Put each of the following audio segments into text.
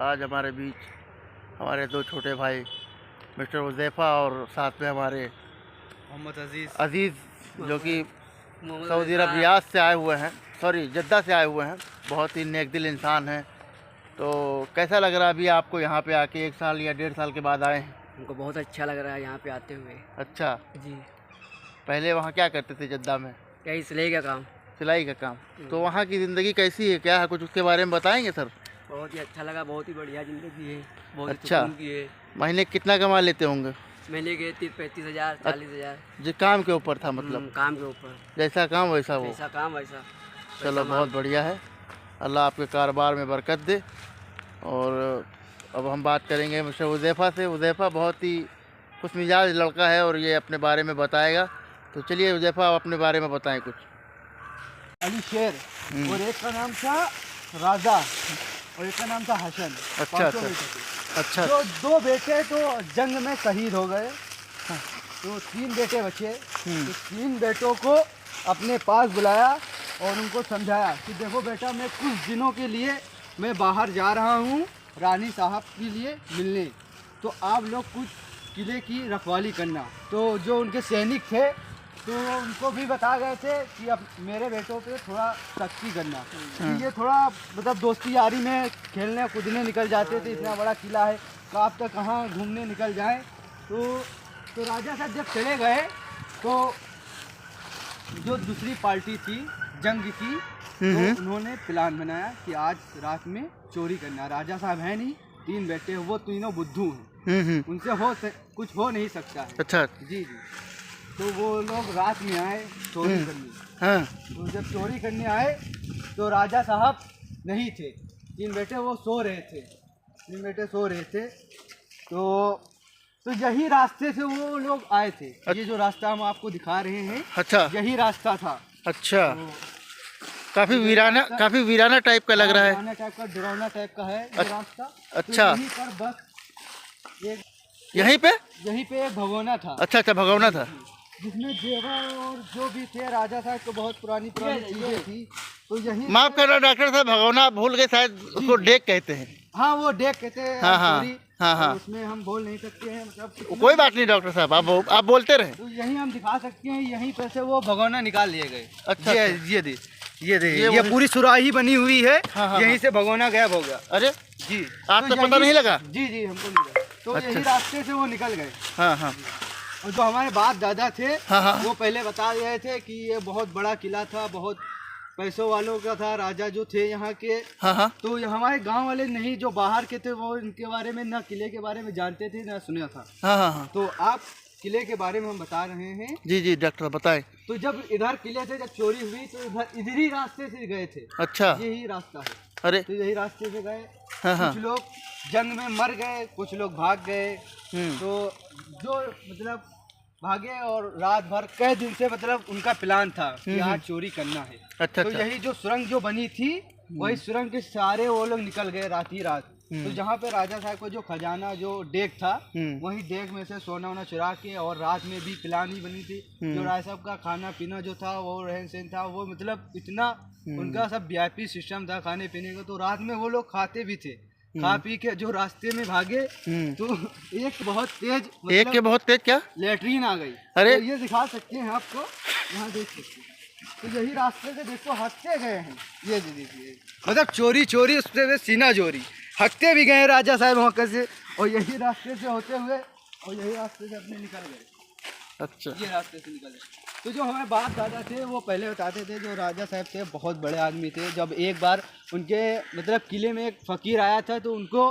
आज हमारे बीच हमारे दो छोटे भाई मिस्टर हुज़ैफ़ा और साथ में हमारे मोहम्मद अज़ीज़ जो कि सऊदी अरब रियाद से आए हुए हैं, जद्दा से आए हुए हैं। बहुत ही नेक दिल इंसान हैं। तो कैसा लग रहा है अभी आपको यहाँ पे आके? 1 साल या 1.5 साल के बाद आए हैं? हमको बहुत अच्छा लग रहा है यहाँ पे आते हुए। अच्छा जी, पहले वहाँ क्या करते थे जद्दा में? यही सिलाई का काम। सिलाई का काम। तो वहाँ की ज़िंदगी कैसी है, क्या है, कुछ उसके बारे में बताएंगे सर? बहुत ही अच्छा लगा, बहुत ही बढ़िया ज़िंदगी है, बहुत अच्छा। सुकून की है। महीने कितना कमा लेते होंगे? महीने के 30-35 हज़ार 40 हज़ार। जो काम के ऊपर था, मतलब काम के ऊपर, जैसा काम वैसा वो। जैसा काम वैसा। चलो बहुत बढ़िया है, अल्लाह आपके कारोबार में बरकत दे। और अब हम बात करेंगे मिस्टर हुज़ैफ़ा से। हुज़ैफ़ा बहुत ही खुश मिजाज लड़का है और ये अपने बारे में बताएगा। तो चलिए हुज़ैफ़ा, आप अपने बारे में बताएं कुछ। अली शेर और एक का नाम था राजा और एक का नाम था हसन। अच्छा पांचों अच्छा बेटे थे। अच्छा जो 2 बेटे तो जंग में शहीद हो गए, तो 3 बेटे बचे। तो 3 बेटों को अपने पास बुलाया और उनको समझाया कि देखो बेटा, मैं कुछ दिनों के लिए मैं बाहर जा रहा हूँ रानी साहब के लिए मिलने, तो आप लोग कुछ किले की रखवाली करना। तो जो उनके सैनिक थे तो उनको भी बता गए थे कि अब मेरे बेटों पे थोड़ा सख्ती करना, कि ये थोड़ा मतलब दोस्ती यारी में खेलने कूदने निकल जाते थे। इतना बड़ा किला है, कब तक कहाँ घूमने निकल जाएं। तो राजा साहब जब चले गए तो जो दूसरी पार्टी थी जंग की, तो उन्होंने प्लान बनाया कि आज रात में चोरी करना। राजा साहब है नहीं, 3 बेटे, वो तीनों बुद्धू हैं, उनसे कुछ हो नहीं सकता है। अच्छा जी। तो वो लोग रात में आए चोरी करने। हाँ। तो जब चोरी करने आए तो राजा साहब नहीं थे, 3 बेटे वो सो रहे थे। 3 बेटे सो रहे थे। तो यही रास्ते से वो लोग आए थे। ये जो रास्ता हम आपको दिखा रहे हैं, अच्छा यही रास्ता था। अच्छा। तो काफ़ी वीराना टाइप का लग रहा है। डरावना टाइप का, डरावना टाइप का है ये रास्ता। अच्छा। तो यहीं पर बस यहीं पे एक भगोना था। अच्छा भगवना था, जिसमें जेवर और जो भी थे राजा साहब को बहुत पुरानी चीजें थी। तो यही माफ करना डॉक्टर साहब, भगवना आप भूल गए शायद, उसको डेक कहते हैं। हाँ, वो डेक कहते हैं। हाँ। तो उसमें हम बोल नहीं सकते हैं, मतलब कोई बात नहीं डॉक्टर साहब, आप बोलते रहे। तो यही हम दिखा सकते हैं, यहीं पर से वो भगोना निकाल लिए गए। अच्छा। ये पूरी सुराही बनी हुई है। हाँ। यहीं से भगोना गायब हो गया। अरे जी, आपको पता नहीं लगा? जी हमको नहीं लगा। तो यही रास्ते से वो निकल गए। हाँ। और जो हमारे बाप दादा थे, हाँ। वो पहले बता रहे थे कि ये बहुत बड़ा किला था, बहुत पैसों वालों का था, राजा जो थे यहाँ के। हाँ। तो हमारे गांव वाले नहीं, जो बाहर के थे, वो इनके बारे में ना किले के बारे में जानते थे ना सुना था। हाँ। तो आप किले के बारे में हम बता रहे हैं। जी डॉक्टर बताएं। तो जब इधर किले थे, जब चोरी हुई तो इधर ही रास्ते से गए थे। अच्छा। यही रास्ता है। अरे तो यही रास्ते से गए। हाँ। कुछ लोग जंग में मर गए, कुछ लोग भाग गए। तो जो मतलब भागे, और रात भर कई दिन से मतलब उनका प्लान था कि आज चोरी करना है। अच्छा। तो यही जो सुरंग जो बनी थी, वही सुरंग के सारे वो लोग निकल गए रात ही रात। तो जहाँ पे राजा साहब को जो खजाना, जो डेक था, वही डेक में से सोना चुरा के, और रात में भी प्लान ही बनी थी। जो राजा साहब का खाना पीना जो था, वो रहन सहन था, वो मतलब इतना उनका सब VIP सिस्टम था खाने पीने का। तो रात में वो लोग खाते भी थे। खा पी के जो रास्ते में भागे, तो एक बहुत तेज क्या लेटरीन आ गई। अरे तो ये दिखा सकते हैं आपको, यहाँ देख सकते हैं। तो यही रास्ते से देखो हंसते गए हैं। ये देखिए, मतलब चोरी उससे सीना चोरी, हंसते भी गए राजा साहब वहाँ से, और यही रास्ते से होते हुए, और यही रास्ते से अपने निकल गए। अच्छा। ये रास्ते से निकल गए। तो जो हमारे बाप दादा थे, वो पहले बताते थे, जो राजा साहब थे बहुत बड़े आदमी थे। जब एक बार उनके मतलब किले में एक फकीर आया था, तो उनको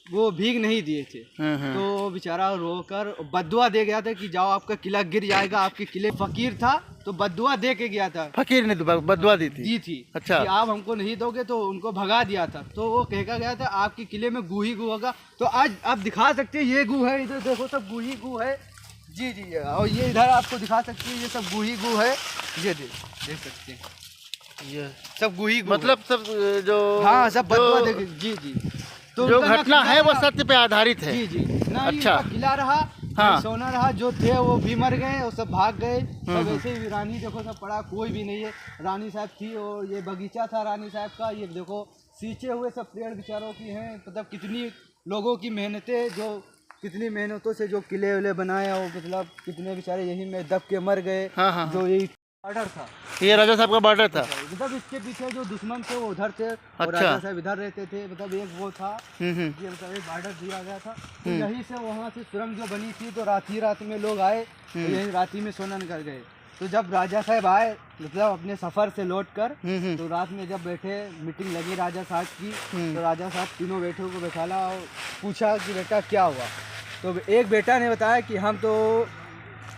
वो भीख नहीं दिए थे। तो बेचारा रोकर बद्दुआ दे गया था कि जाओ आपका किला गिर जाएगा। आपके किले फकीर था, तो बद्दुआ दे के गया था। फकीर ने बद्दुआ दी थी। अच्छा। कि आप हमको नहीं दोगे, तो उनको भगा दिया था। तो वो कहा गया था आपके किले में गू ही गू होगा। तो आज आप दिखा सकते हैं, ये गू है, इधर देखो सब गू ही गू है। जी। और ये इधर आपको दिखा सकते हैं, ये सब गू ही गू है। ये देख सकते हैं, ये सब गू ही गू, मतलब सब जो, हाँ, सब बद्दुआ देखे। जी। तो जो घटना है वो सत्य पे आधारित है। जी। ना अच्छा। किला रहा, हाँ। सोना रहा। जो थे वो भी मर गए, वो सब भाग गए। सब ऐसे ही रानी देखो सब पड़ा, कोई भी नहीं है। रानी साहब थी, और ये बगीचा था रानी साहब का। ये देखो सींचे हुए सब पेड़ बेचारों की हैं, मतलब कितनी लोगों की मेहनतें, जो कितनी मेहनतों से जो किले विले बनाए, और मतलब कितने बेचारे यही में दब के मर गए। हाँ, हाँ, जो यही बॉर्डर था, ये राजा साहब का बॉर्डर था। मतलब इसके पीछे जो दुश्मन थे वो उधर थे और अच्छा। राजा साहब इधर रहते थे। मतलब एक वो था हम्म। ये, मतलब एक बॉर्डर दिया गया था। तो यहीं से वहाँ से सुरंग जो बनी थी, तो रात में लोग आए, तो यहीं राती में सोनन कर गए। तो जब राजा साहब आए, मतलब अपने सफर से लौट कर, तो रात में जब बैठे, मीटिंग लगी राजा साहब की, तो राजा साहब तीनों बेटों को बैठाला और पूछा कि बेटा क्या हुआ। तो एक बेटा ने बताया कि हम तो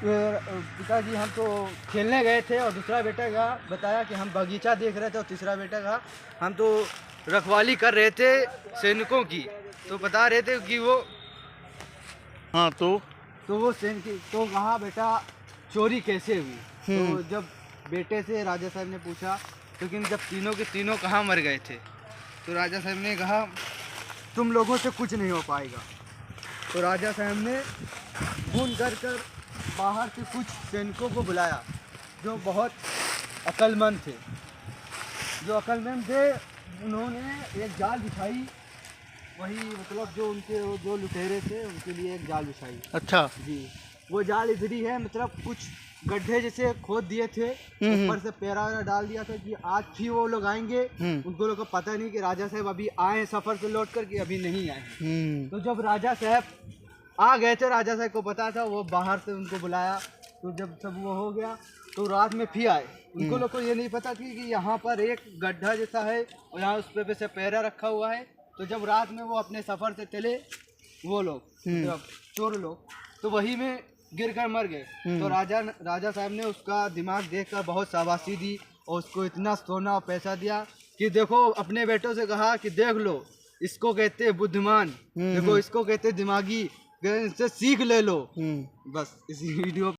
पिताजी हम तो खेलने गए थे, और दूसरा बेटा का बताया कि हम बगीचा देख रहे थे, और तीसरा बेटा का हम तो रखवाली कर रहे थे सैनिकों की। तो बता रहे थे कि वो हाँ, तो वो सैनिक, तो कहा बेटा चोरी कैसे हुई। तो जब बेटे से राजा साहब ने पूछा, लेकिन जब तीनों के तीनों कहाँ मर गए थे, तो राजा साहब ने कहा तुम लोगों से कुछ नहीं हो पाएगा। तो राजा साहब ने खून कर बाहर से कुछ सैनिकों को बुलाया, जो बहुत अक्लमंद थे। उन्होंने एक जाल बिछाई, वही मतलब जो उनके जो लुटेरे थे उनके लिए एक जाल बिछाई। अच्छा जी, वो जाल इधरी है, मतलब कुछ गड्ढे जैसे खोद दिए थे, ऊपर से पैरा वैरा डाल दिया था कि आज भी वो लोग आएंगे। उनको लोग को पता नहीं कि राजा साहब अभी आए सफर से लौट कर, कि अभी नहीं आए। तो जब राजा साहब आ गए थे, राजा साहब को पता था, वो बाहर से उनको बुलाया। तो जब सब वो हो गया, तो रात में फिर आए। उनको लोग को ये नहीं पता थी कि यहाँ पर एक गड्ढा जैसा है, और यहाँ उस पे से पैरा रखा हुआ है। तो जब रात में वो अपने सफर से चले, वो लोग मतलब चोर लोग, तो वही में गिर कर मर गए। तो राजा साहब ने उसका दिमाग देखकर बहुत शाबाशी दी, और उसको इतना सोना और पैसा दिया कि देखो, अपने बेटों से कहा कि देख लो, इसको कहते हैं बुद्धिमान, देखो इसको कहते हैं दिमागी, इससे सीख ले लो। बस इसी वीडियो